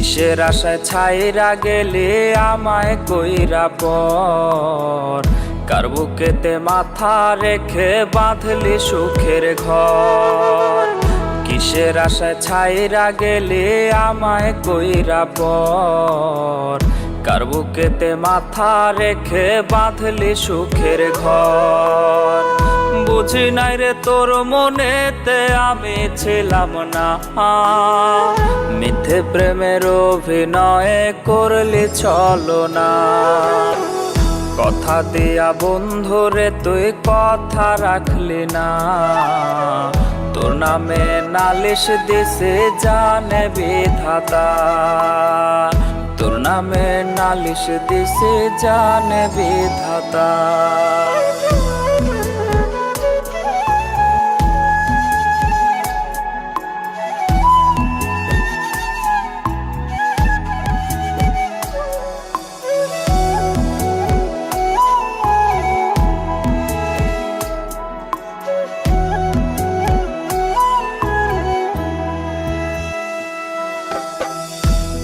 কিসের আশায় ছাইরা গেলে আমায় কইরা পর, কার বুকেতে মাথা রেখে বাঁধলি সুখের ঘর। কিসের আশায় ছাইরা গেলে আমায় কইরা পর, কার বুকেতে মাথা রেখে বাঁধলি সুখের ঘর। বুঝি নাই রে তোর মনেতে আমি ছিলাম না, মিথ্যে প্রেমের অভিনয় করলি ছলনা। কথা দিয়া বন্ধুরে তুই কথা রাখলি না, তোর নামে নালিশ দিছে জানে বিধাতা। তোর নামে নালিশ দিছে জানে বিধাতা।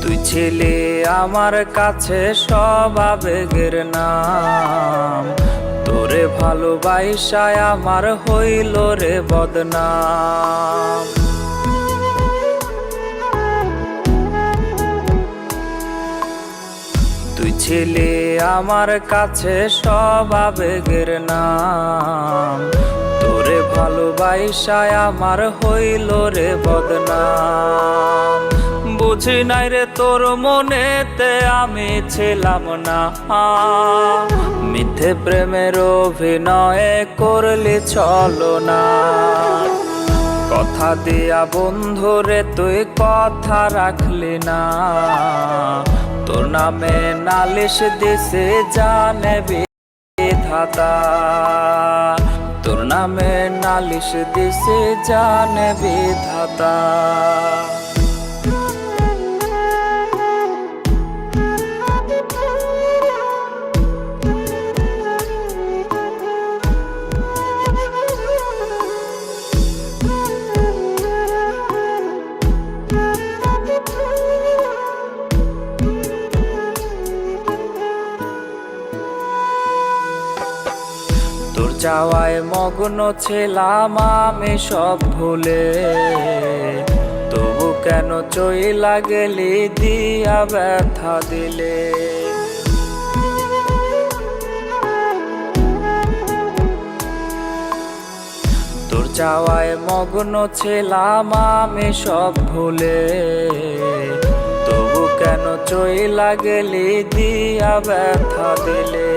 তুই ছিলি আমার কাছে সব আবেগের নাম, তোরে ভালোবাসায় আমার হইল রে বদনাম। তুই ছিলি আমার কাছে সব আবেগের নাম, তোরে ভালোবাসায় আমার হইল রে বদনাম। বুঝি নাই রে তোর মনেতে আমি ছিলাম না, মিথ্যে প্রেমের অভিনয় করলি ছলনা। কথা দিয়া বন্ধুরে তুই কথা রাখলি না, তোর নামে নালিশ দিছে জানে বিধাতা। তোর নামে নালিশ দিছে জানে বিধাতা। তোর চাওয়ায় মগ্ন ছিলাম আমি সব ভুলে, তবু কেন চইলা গেলি দিয়া ব্যথা দিলে। তোর চাওয়ায় মগ্ন ছিলাম আমি সব ভুলে, তবু কেন চইলা গেলি দিয়া ব্যথা দিলে।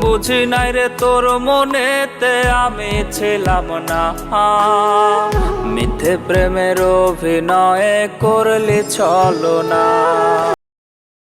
বুঝি নাই রে তোর মনেতে আমি ছিলাম না, মিথ্যে প্রেমের অভিনয় করলি ছলনা।